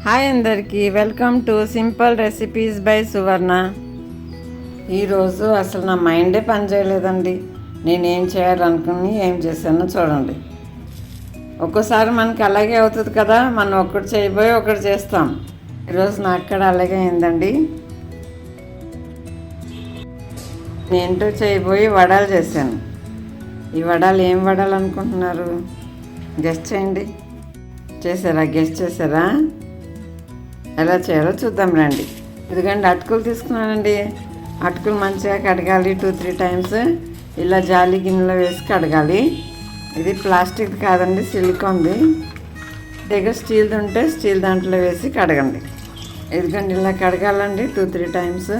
Hi అందరికీ, welcome to simple recipes by Suvarna. ఈరోజు అసలు నా మైండే పని చేయలేదండి. నేనేం చేయాలనుకుని ఏం చేశానో చూడండి. ఒక్కోసారి మనకి అలాగే అవుతుంది కదా, మనం ఒకటి చేయబోయి ఒకటి చేస్తాం. ఈరోజు నాకు కూడా అలాగే అయిందండి. నేంటో చేయబోయి వడాలు చేశాను. ఈ వడాలు ఏం వడాలు అనుకుంటున్నారు? గెస్ట్ చేయండి. గెస్ట్ చేశారా? ఎలా చేయాలో చూద్దాం రండి. ఇదిగోండి, అటుకులు తీసుకున్నానండి. అటుకులు మంచిగా కడగాలి 2-3 టైమ్స్. ఇలా జాలి గిన్నెలో వేసి కడగాలి. ఇది ప్లాస్టిక్ కాదండి, సిలికాన్ది. దగ్గర స్టీల్ది ఉంటే స్టీల్ దాంట్లో వేసి కడగండి. ఇదిగోండి, ఇలా కడగాలండి 2-3 టైమ్స్.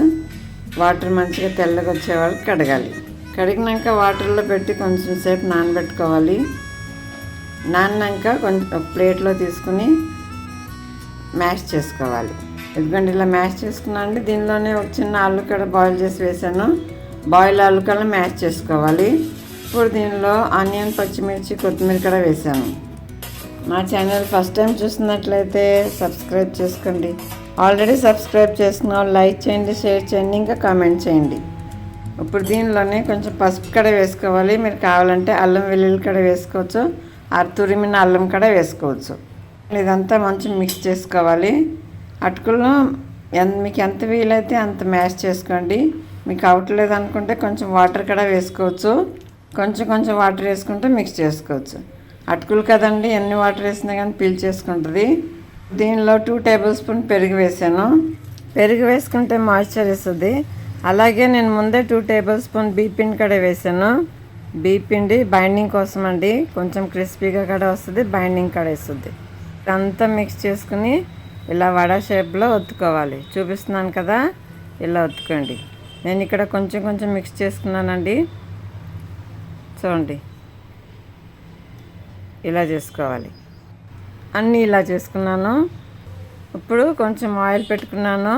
వాటర్ మంచిగా తెల్లగా వచ్చే వరకు కడగాలి. కడిగినాక వాటర్లో పెట్టి కొంచెం సేపు నానబెట్టుకోవాలి. నాన్నాక కొంచెం ప్లేట్లో తీసుకుని మ్యాష్ చేసుకోవాలి. ఎందుకంటే ఇలా మ్యాష్ చేసుకున్నానండి. దీనిలోనే ఒక చిన్న ఆలుగడ్డ బాయిల్ చేసి వేసాను. బాయిల్ ఆలుగడ్డ మ్యాష్ చేసుకోవాలి. ఇప్పుడు దీనిలో ఆనియన్, పచ్చిమిర్చి, కొత్తిమీర కూడా వేసాను. మా ఛానల్ ఫస్ట్ టైం చూస్తున్నట్లయితే సబ్స్క్రైబ్ చేసుకోండి. ఆల్రెడీ సబ్స్క్రైబ్ చేసుకున్న లైక్ చేయండి, షేర్ చేయండి, ఇంకా కామెంట్ చేయండి. ఇప్పుడు దీనిలోనే కొంచెం పసుపు కూడా వేసుకోవాలి. మీరు కావాలంటే అల్లం వెల్లుల్లి కూడా వేసుకోవచ్చు, తురిమిన అల్లం కూడా వేసుకోవచ్చు. ఇదంతా మంచి మిక్స్ చేసుకోవాలి. అటుకులు మీకు ఎంత వీలైతే అంత మ్యాష్ చేసుకోండి. మీకు అవట్లేదు అనుకుంటే కొంచెం వాటర్ కూడా వేసుకోవచ్చు. కొంచెం వాటర్ వేసుకుంటే మిక్స్ చేసుకోవచ్చు. అటుకులు కదండి, ఎన్ని వాటర్ వేసినా కానీ పీల్చేసుకుంటుంది. దీనిలో 2 టేబుల్ స్పూన్ పెరుగు వేసాను. పెరుగు వేసుకుంటే మాయిశ్చర్ ఇస్తుంది. అలాగే నేను ముందే 2 టేబుల్ స్పూన్ బియ్యపిండి కూడా వేసాను. బియ్యపిండి బైండింగ్ కోసం అండి, కొంచెం క్రిస్పీగా కూడా వస్తుంది, బైండింగ్ కూడా ఇస్తుంది. అంతా మిక్స్ చేసుకుని ఇలా వడ షేప్లో ఒత్తుకోవాలి. చూపిస్తున్నాను కదా, ఇలా ఒత్తుకోండి. నేను ఇక్కడ కొంచెం మిక్స్ చేసుకున్నానండి. చూడండి, ఇలా చేసుకోవాలి. అన్నీ ఇలా చేసుకున్నాను. ఇప్పుడు కొంచెం ఆయిల్ పెట్టుకున్నాను.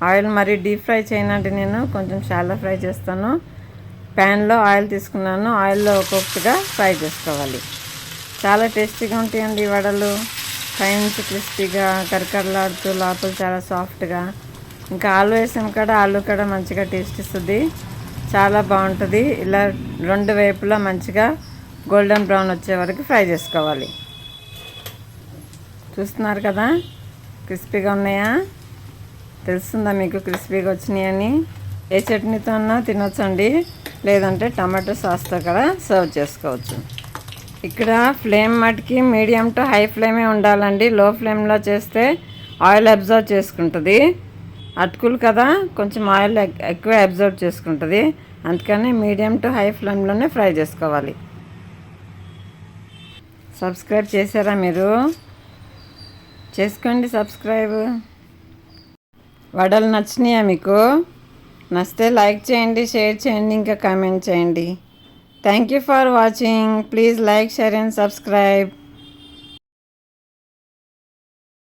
ఆయిల్ మరీ డీప్ ఫ్రై చేయనండి, నేను కొంచెం షాలో ఫ్రై చేస్తాను. ప్యాన్లో ఆయిల్ తీసుకున్నాను. ఆయిల్లో ఒక్కొక్కటిగా ఫ్రై చేసుకోవాలి. చాలా టేస్టీగా ఉంటాయండి ఈ వడలు. పైనుంచి క్రిస్పీగా కరకరలాడుతూ, లోపల చాలా సాఫ్ట్గా. ఇంకా ఆలు వేసాం కదా, ఆలు కూడా మంచిగా టేస్ట్ ఇస్తుంది, చాలా బాగుంటుంది. ఇలా 2 వైపులా మంచిగా గోల్డెన్ బ్రౌన్ వచ్చే వరకు ఫ్రై చేసుకోవాలి. చూస్తున్నారు కదా, క్రిస్పీగా ఉన్నాయా? తెలుస్తుందా మీకు క్రిస్పీగా వచ్చినాయని? ఏ చట్నీతో అన్నా తినొచ్చండి, లేదంటే టమాటో సాస్తో కూడా సర్వ్ చేసుకోవచ్చు. ఇక్కడ ఫ్లేమ్ మటుకి మీడియం టు హై ఫ్లేమే ఉండాలండి. లో ఫ్లేమ్లో చేస్తే ఆయిల్ అబ్జర్వ్ చేసుకుంటుంది. అటుకులు కదా, కొంచెం ఆయిల్ ఎక్కువ అబ్జర్వ్ చేసుకుంటుంది. అందుకని మీడియం టు హై ఫ్లేమ్లోనే ఫ్రై చేసుకోవాలి. సబ్స్క్రైబ్ చేశారా మీరు? చేసుకోండి సబ్స్క్రైబ్. వడలు నచ్చినాయా మీకు? నచ్చితే లైక్ చేయండి, షేర్ చేయండి, ఇంకా కామెంట్ చేయండి. Thank you for watching. Please like, share and subscribe.